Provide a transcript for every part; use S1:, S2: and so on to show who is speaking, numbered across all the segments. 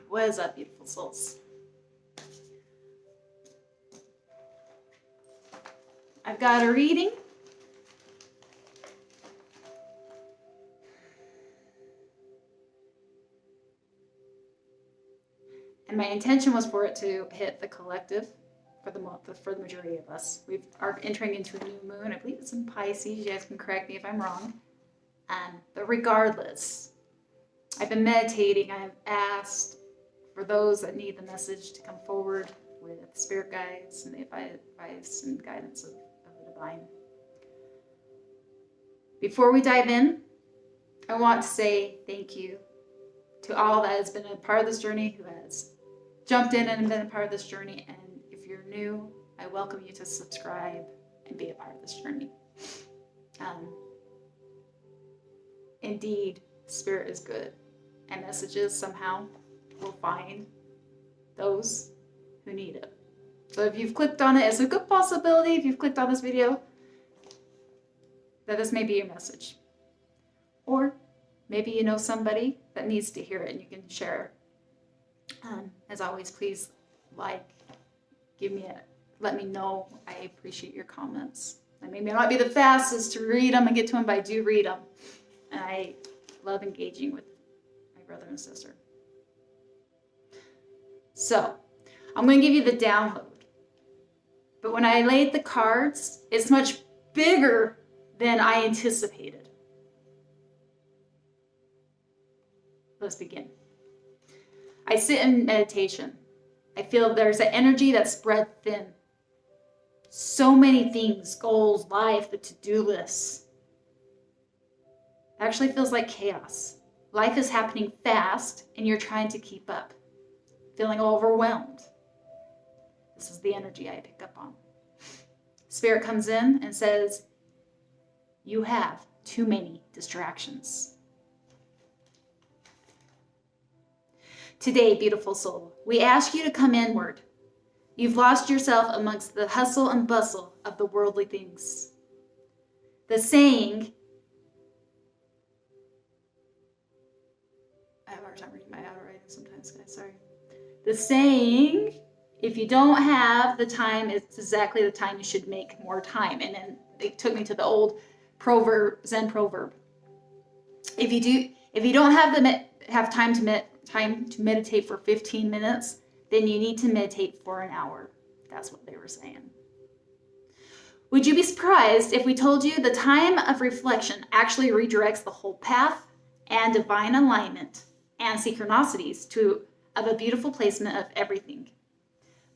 S1: What is up, beautiful souls? I've got a reading. And my intention was for it to hit the collective for the majority of us. We are entering into a new moon. I believe it's in Pisces. You guys can correct me if I'm wrong. But regardless, I've been meditating. I've asked for those that need the message to come forward with spirit guides and the advice and guidance of the divine. Before we dive in, I want to say thank you to all that has been a part of this journey, who has jumped in and been a part of this journey. And if you're new, I welcome you to subscribe and be a part of this journey. Indeed, Spirit is good, and messages somehow will find those who need it. So if you've clicked on it, it's a good possibility, if you've clicked on this video, that this may be your message. Or maybe you know somebody that needs to hear it and you can share it. As always, please let me know. I appreciate your comments. I may not be the fastest to read them and get to them, but I do read them. And I love engaging with my brother and sister. So, I'm going to give you the download. But when I laid the cards, it's much bigger than I anticipated. Let's begin. I sit in meditation. I feel there's an energy that's spread thin. So many things, goals, life, the to-do lists. It actually feels like chaos. Life is happening fast and you're trying to keep up. Feeling overwhelmed. This is the energy I pick up on. Spirit comes in and says, you have too many distractions. Today, beautiful soul, we ask you to come inward. You've lost yourself amongst the hustle and bustle of the worldly things. The saying, I have a hard time reading my handwriting sometimes, guys, sorry. The saying, if you don't have the time, it's exactly the time you should make more time. And then it took me to the old proverb, Zen proverb. If you don't have time to meditate for 15 minutes, then you need to meditate for an hour. That's what they were saying. Would you be surprised if we told you the time of reflection actually redirects the whole path and divine alignment and synchronicities of a beautiful placement of everything,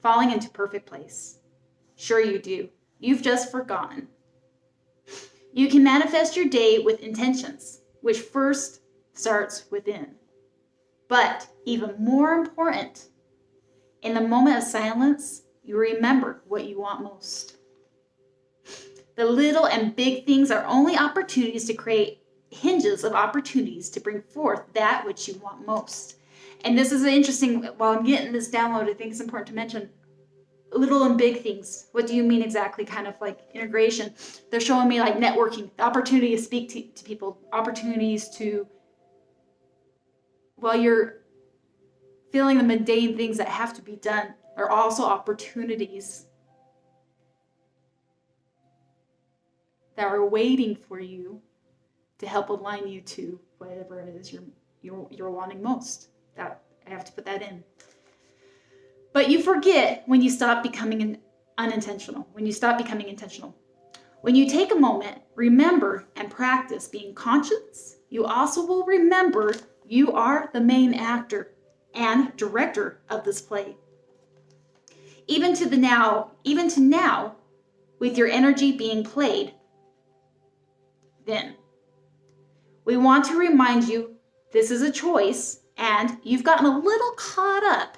S1: falling into perfect place? Sure you do. You've just forgotten. You can manifest your day with intentions, which first starts within. But even more important, in the moment of silence, you remember what you want most. The little and big things are only opportunities to create hinges of opportunities to bring forth that which you want most. And this is interesting, while I'm getting this download, I think it's important to mention little and big things. What do you mean exactly? Kind of like integration. They're showing me like networking, the opportunity to speak to people, opportunities to, while you're feeling the mundane things that have to be done, are also opportunities that are waiting for you to help align you to whatever it is you're wanting most. That I have to put that in. But you forget when you stop becoming unintentional, when you stop becoming intentional. When you take a moment, remember and practice being conscious, you also will remember you are the main actor and director of this play. Even to now, with your energy being played, then we want to remind you this is a choice, and you've gotten a little caught up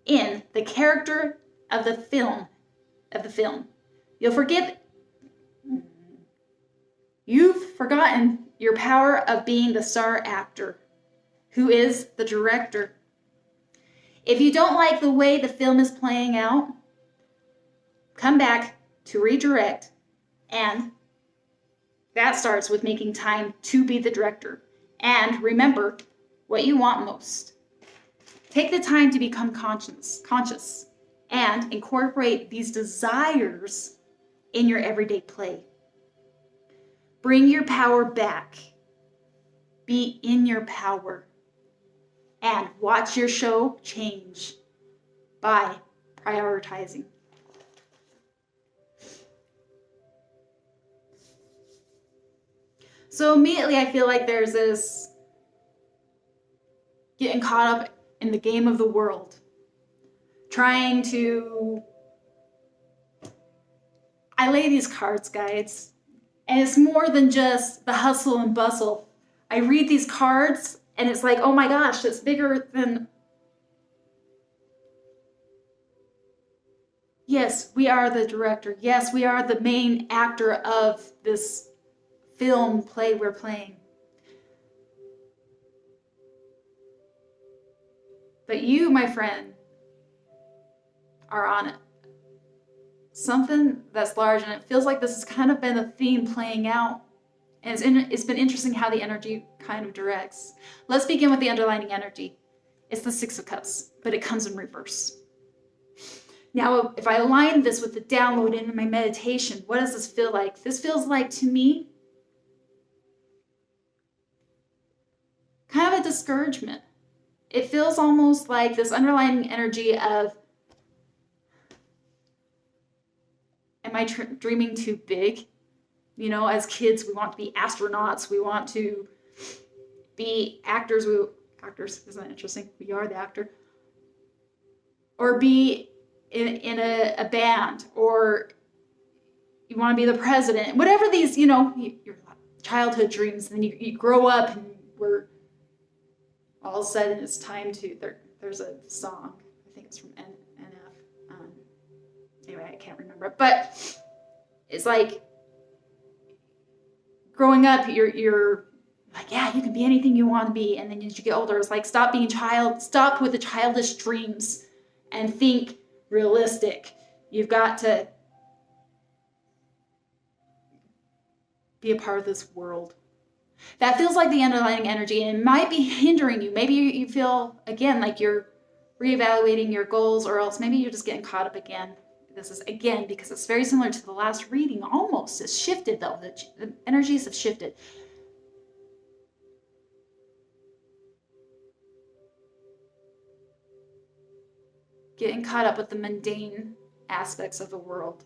S1: in the character of the film. You've forgotten your power of being the star actor, who is the director. If you don't like the way the film is playing out, come back to redirect, and that starts with making time to be the director. And remember what you want most. Take the time to become conscious and incorporate these desires in your everyday play. Bring your power back. Be in your power. And watch your show change by prioritizing. So immediately I feel like there's this getting caught up in the game of the world. Trying to... I lay these cards, guys. And it's more than just the hustle and bustle. I read these cards and it's like, oh my gosh, it's bigger than... Yes, we are the director. Yes, we are the main actor of this film play we're playing. But you, my friend, are on something that's large, and it feels like this has kind of been a theme playing out. And it's been interesting how the energy kind of directs. Let's begin with the underlining energy. It's the Six of Cups, but it comes in reverse. Now, if I align this with the download in my meditation, what does this feel like? This feels like, to me, kind of a discouragement. It feels almost like this underlying energy of, am I dreaming too big? You know, as kids, we want to be astronauts. We want to be actors. Actors, isn't that interesting? We are the actor. Or be in a band. Or you want to be the president. Whatever these, you know, your childhood dreams. And then you grow up and we're all of a sudden it's time to, there's a song. I think it's from NF. Anyway, I can't remember it. But it's like, growing up, you're like, yeah, you can be anything you want to be. And then as you get older, it's like, stop with the childish dreams and think realistic. You've got to be a part of this world. That feels like the underlying energy, and it might be hindering you. Maybe you feel, again, like you're reevaluating your goals, or else maybe you're just getting caught up again. This is, again, because it's very similar to the last reading, almost. It's shifted, though. The energies have shifted. Getting caught up with the mundane aspects of the world,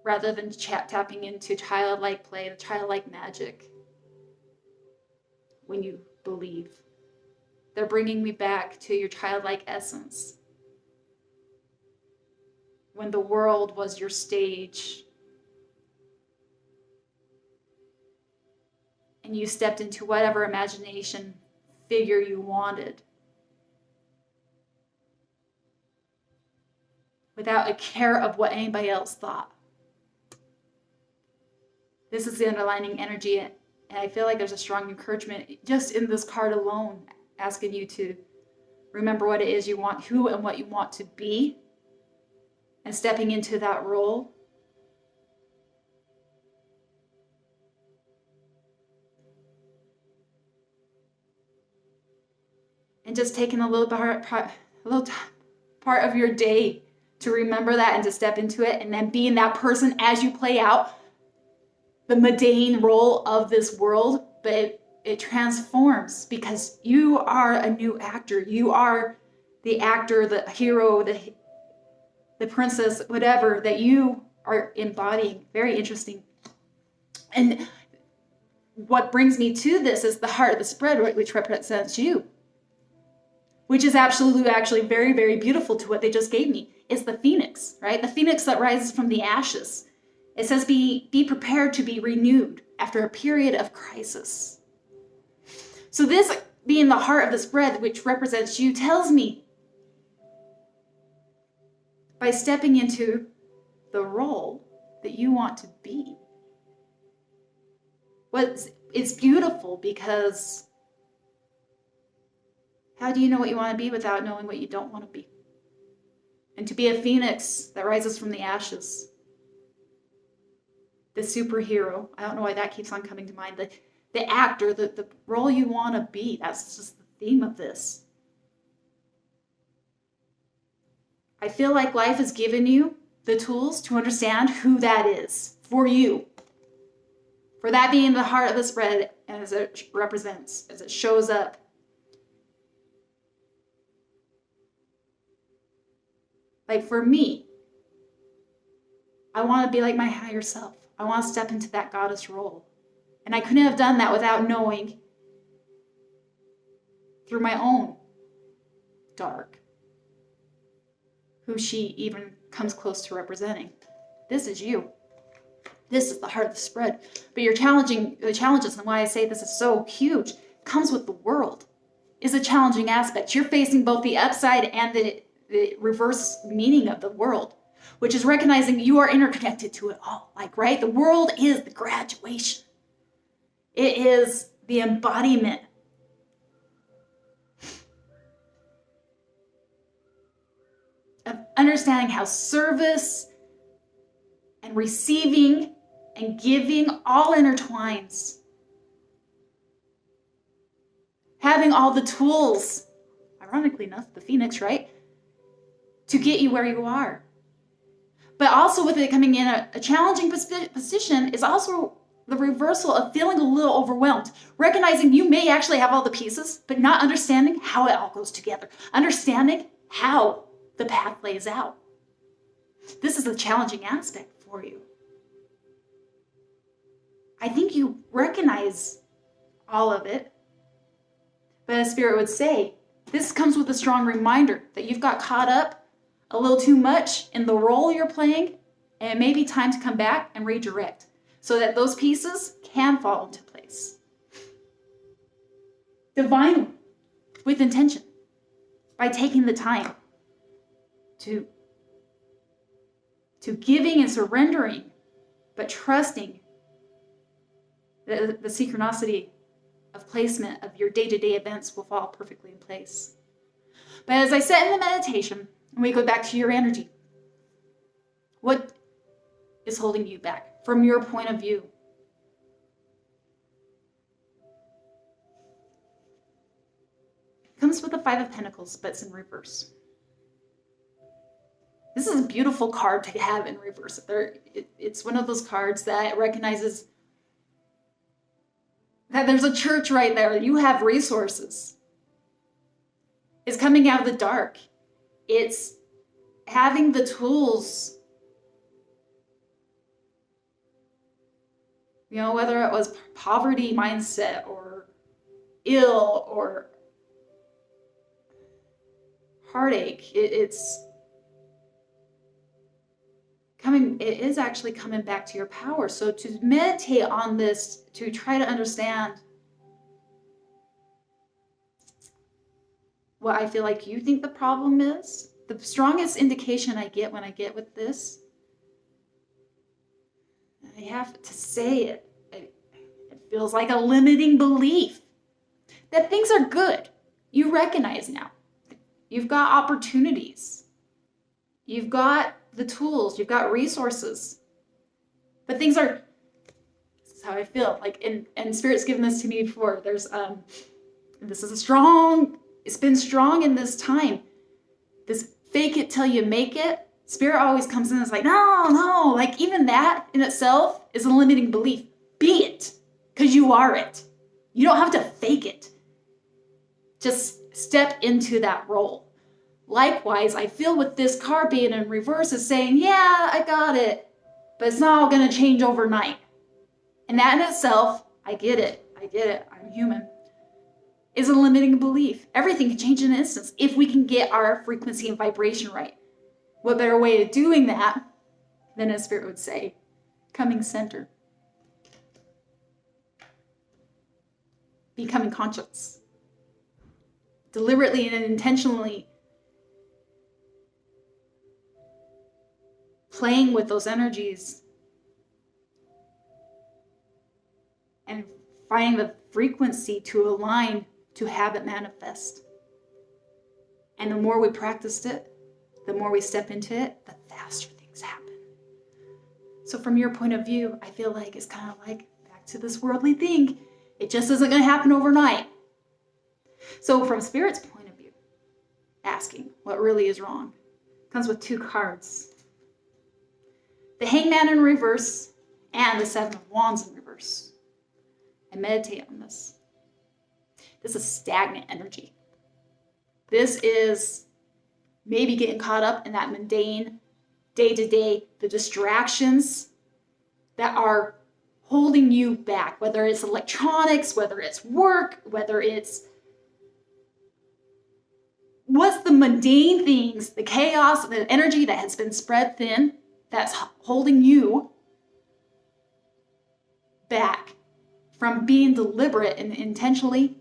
S1: rather than tapping into childlike play, the childlike magic. When you believe, they're bringing me back to your childlike essence. When the world was your stage and you stepped into whatever imagination figure you wanted without a care of what anybody else thought. This is the underlining energy, and I feel like there's a strong encouragement just in this card alone, asking you to remember what it is you want, who and what you want to be, and stepping into that role. And just taking a little part of your day to remember that and to step into it, and then being that person as you play out the mundane role of this world, but it transforms because you are a new actor. You are the actor, the hero, the princess, whatever that you are embodying. Very interesting. And what brings me to this is the heart of the spread, which represents you, which is actually very, very beautiful to what they just gave me. It's the phoenix, right? The phoenix that rises from the ashes. It says, be prepared to be renewed after a period of crisis. So this being the heart of the spread, which represents you, tells me by stepping into the role that you want to be. It's beautiful because how do you know what you want to be without knowing what you don't want to be? And to be a phoenix that rises from the ashes. The superhero, I don't know why that keeps on coming to mind. The actor, the role you want to be. That's just the theme of this. I feel like life has given you the tools to understand who that is for you. For that being the heart of the spread as it represents, as it shows up. Like for me, I want to be like my higher self. I want to step into that goddess role. And I couldn't have done that without knowing through my own dark who she even comes close to representing. This is you. This is the heart of the spread. But the challenges, and why I say this is so huge, comes with the world, is a challenging aspect. You're facing both the upside and the reverse meaning of the world, which is recognizing you are interconnected to it all. Like, right? The world is the graduation. It is the embodiment of understanding how service and receiving and giving all intertwines. Having all the tools, ironically enough, the phoenix, right? To get you where you are. But also with it coming in a challenging position is also the reversal of feeling a little overwhelmed. Recognizing you may actually have all the pieces, but not understanding how it all goes together. Understanding how the path lays out. This is a challenging aspect for you. I think you recognize all of it, but as Spirit would say, this comes with a strong reminder that you've got caught up a little too much in the role you're playing, and it may be time to come back and redirect so that those pieces can fall into place. Divinely, with intention, by taking the time to giving and surrendering, but trusting the synchronicity of placement of your day-to-day events will fall perfectly in place. But as I said in the meditation, and we go back to your energy, what is holding you back from your point of view? It comes with the Five of Pentacles, but it's in reverse. This is a beautiful card to have in reverse. It's one of those cards that recognizes that there's a church right there. You have resources. It's coming out of the dark. It's having the tools. You know, whether it was poverty mindset or ill or heartache, it's coming, it is actually coming back to your power. So to meditate on this, to try to understand what I feel like you think the problem is, the strongest indication I get when I get with this, I have to say it, it feels like a limiting belief that things are good. You recognize now. You've got opportunities. You've got the tools, you've got resources, but things are, this is how I feel, like, and Spirit's given this to me before, there's, this is it's been strong in this time, this fake it till you make it. Spirit always comes in and is like, no, like even that in itself is a limiting belief. Be it, because you are it. You don't have to fake it. Just step into that role. Likewise, I feel with this card being in reverse is saying, yeah, I got it, but it's not all going to change overnight. And that in itself, I get it, I'm human, is a limiting belief. Everything can change in an instant if we can get our frequency and vibration right. What better way of doing that than, as Spirit would say, coming center. Becoming conscious. Deliberately and intentionally playing with those energies and finding the frequency to align to have it manifest. And the more we practiced it, the more we step into it, the faster things happen. So from your point of view, I feel like it's kind of like back to this worldly thing. It just isn't going to happen overnight. So from Spirit's point of view, asking what really is wrong comes with 2 cards. The Hangman in reverse and the 7 of Wands in reverse. And meditate on this. This is stagnant energy. This is maybe getting caught up in that mundane, day-to-day, the distractions that are holding you back, whether it's electronics, whether it's work, whether it's what's the mundane things, the chaos, the energy that has been spread thin that's holding you back from being deliberate and intentionally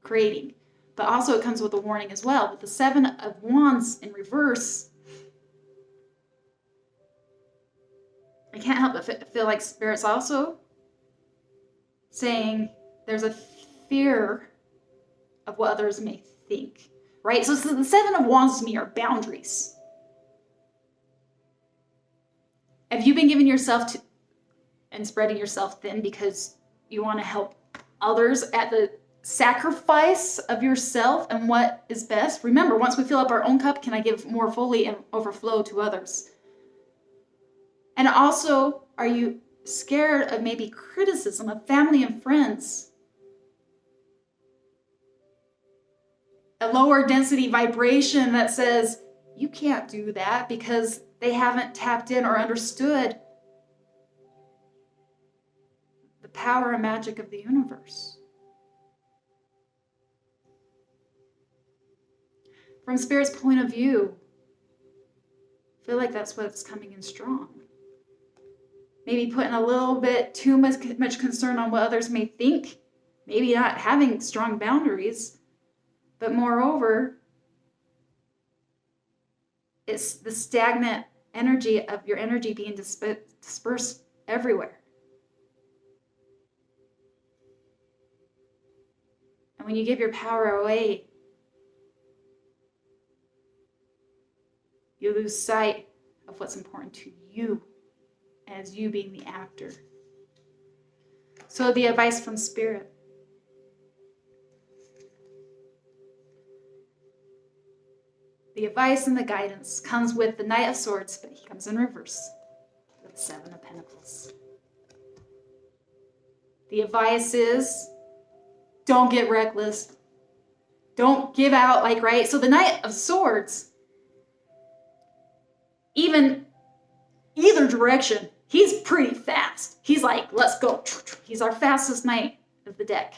S1: creating. But also it comes with a warning as well. With the 7 of Wands in reverse, I can't help but feel like Spirit's also saying there's a fear of what others may think, right? So the 7 of Wands to me are boundaries. Have you been giving yourself to and spreading yourself thin because you want to help others at the sacrifice of yourself and what is best? Remember, once we fill up our own cup, can I give more fully and overflow to others? And also, are you scared of maybe criticism of family and friends? A lower density vibration that says, you can't do that because they haven't tapped in or understood the power and magic of the universe. From Spirit's point of view, I feel like that's what's coming in strong. Maybe putting a little bit too much concern on what others may think, maybe not having strong boundaries, but moreover, it's the stagnant energy of your energy being dispersed everywhere. And when you give your power away, you lose sight of what's important to you as you being the actor. So the advice from Spirit. The advice and the guidance comes with the Knight of Swords, but he comes in reverse with the 7 of Pentacles. The advice is, don't get reckless. Don't give out, right? So the Knight of Swords, even either direction, he's pretty fast. He's like, let's go. He's our fastest knight of the deck.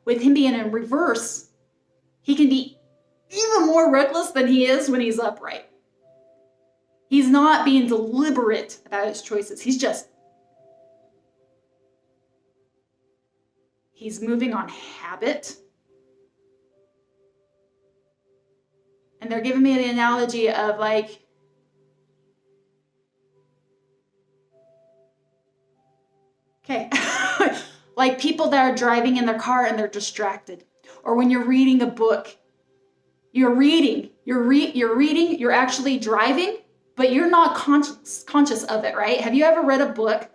S1: With him being in reverse, he can be even more reckless than he is when he's upright. He's not being deliberate about his choices. He's moving on habit. And they're giving me the analogy of like people that are driving in their car and they're distracted. Or when you're reading a book, you're actually driving, but you're not conscious of it, right? Have you ever read a book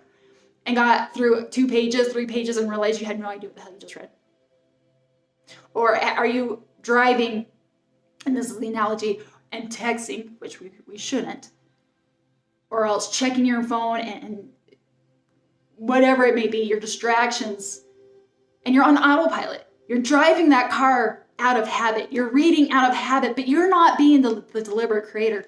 S1: and got through 2 pages, 3 pages and realized you had no idea what the hell you just read? Or are you driving, and this is the analogy, and texting, which we shouldn't, or else checking your phone and whatever it may be, your distractions, and you're on autopilot. You're driving that car out of habit. You're reading out of habit, but you're not being the deliberate creator.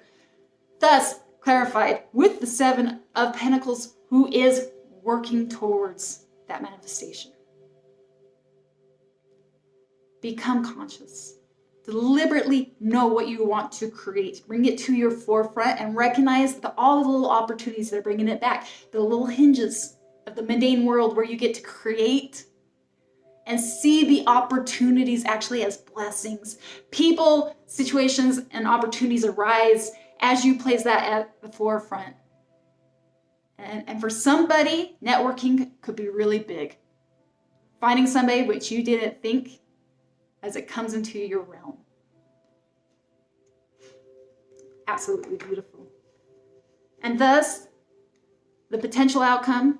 S1: Thus, clarified with the 7 of Pentacles, who is working towards that manifestation. Become conscious. Deliberately know what you want to create. Bring it to your forefront and recognize all the little opportunities that are bringing it back. The little hinges of the mundane world where you get to create and see the opportunities actually as blessings. People, situations, and opportunities arise as you place that at the forefront. And for somebody, networking could be really big. Finding somebody which you didn't think as it comes into your realm. Absolutely beautiful. And thus, the potential outcome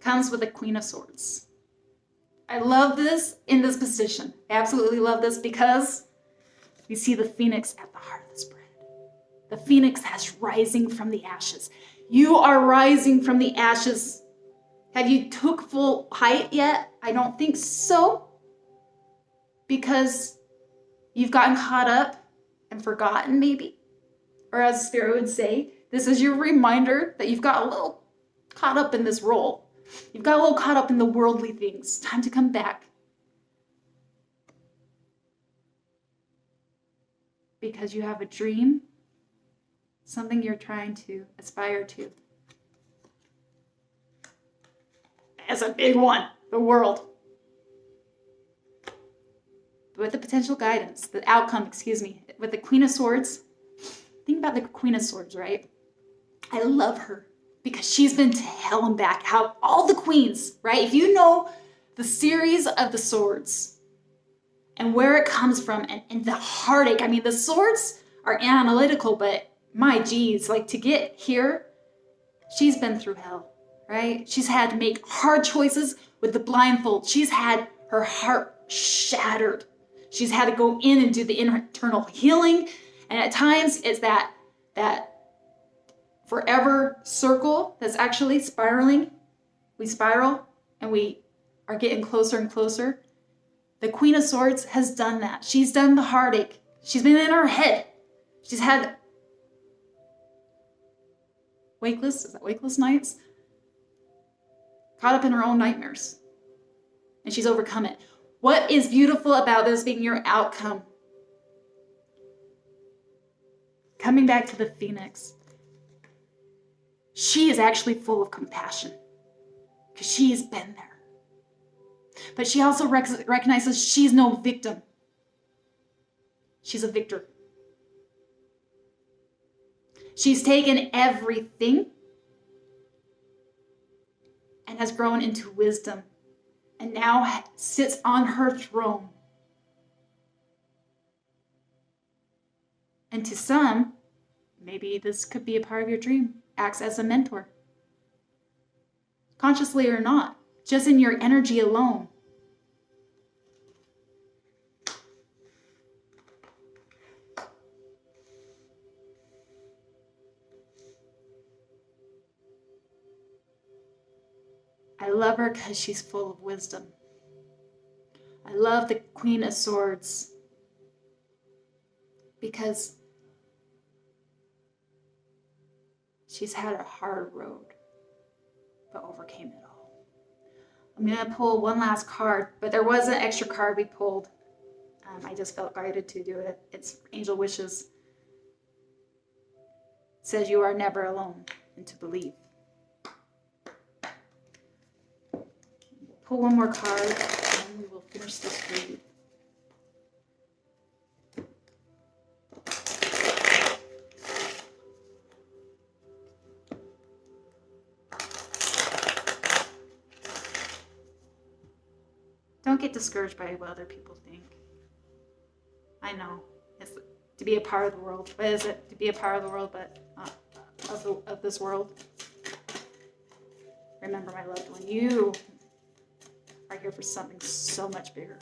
S1: comes with the Queen of Swords. I love this in this position. I absolutely love this because we see the phoenix at the heart of the spread. The phoenix has rising from the ashes. You are rising from the ashes. Have you took full height yet? I don't think so. Because you've gotten caught up and forgotten maybe. Or as Spirit would say, this is your reminder that you've got a little caught up in this role. You've got a little caught up in the worldly things. Time to come back. Because you have a dream, something you're trying to aspire to. As a big one, the world. With the potential guidance, the outcome, with the Queen of Swords. Think about the Queen of Swords, right? I love her because she's been to hell and back. How all the queens, right? If you know the series of the swords and where it comes from and the heartache. I mean, the swords are analytical, but my geez, like to get here, she's been through hell, right? She's had to make hard choices with the blindfold. She's had her heart shattered. She's had to go in and do the internal healing. And at times it's that forever circle that's actually spiraling. We spiral and we are getting closer and closer. The Queen of Swords has done that. She's done the heartache. She's been in her head. She's had wakeless nights? Caught up in her own nightmares. And she's overcome it. What is beautiful about this being your outcome? Coming back to the Phoenix. She is actually full of compassion. Because she's been there. But she also recognizes she's no victim. She's a victor. She's taken everything and has grown into wisdom and now sits on her throne. And to some, maybe this could be a part of your dream, acts as a mentor. Consciously or not, just in your energy alone. I love her because she's full of wisdom. I love the Queen of Swords because she's had a hard road, but overcame it all. I'm going to pull one last card, but there was an extra card we pulled. I just felt guided to do it. It's Angel Wishes. It says you are never alone and to believe. Pull one more card and we will finish this read. Don't get discouraged by what other people think. I know it's to be a part of the world. What is it to be a part of the world, but of this world? Remember, my loved one, you are here for something so much bigger.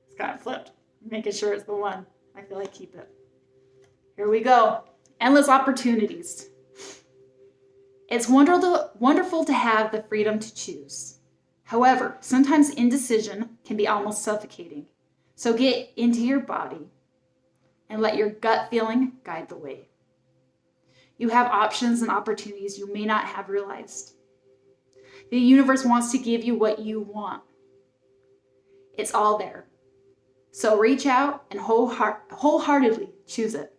S1: It's got it flipped. Making sure it's the one. I feel like keep it. Here we go. Endless opportunities. It's wonderful to have the freedom to choose. However, sometimes indecision can be almost suffocating. So get into your body and let your gut feeling guide the way. You have options and opportunities you may not have realized. The universe wants to give you what you want. It's all there. So reach out and wholeheartedly choose it.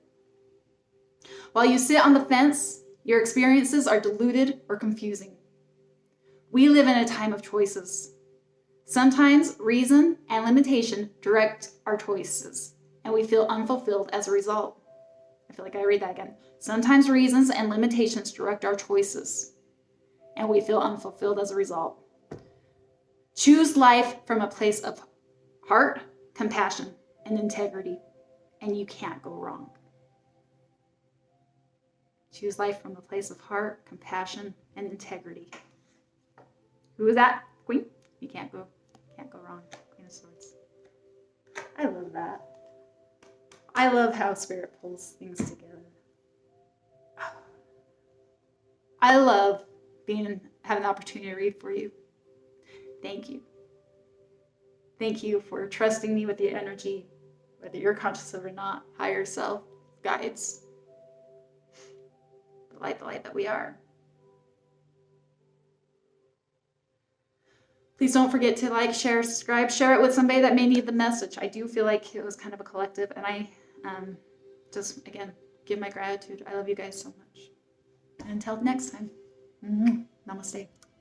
S1: While you sit on the fence, your experiences are diluted or confusing. We live in a time of choices. Sometimes reason and limitation direct our choices, and we feel unfulfilled as a result. I feel like I read that again. Sometimes reasons and limitations direct our choices, and we feel unfulfilled as a result. Choose life from a place of heart, compassion, and integrity, and you can't go wrong. Choose life from a place of heart, compassion, and integrity. Who is that? Queen? You can't go wrong. Queen of Swords. I love that. I love how Spirit pulls things together. I love having the opportunity to read for you. Thank you. Thank you for trusting me with the energy, whether you're conscious of it or not. Higher self guides the light that we are. Please don't forget to like, share, subscribe, share it with somebody that may need the message. I do feel like it was kind of a collective, and I just, again, give my gratitude. I love you guys so much. And until next time, namaste.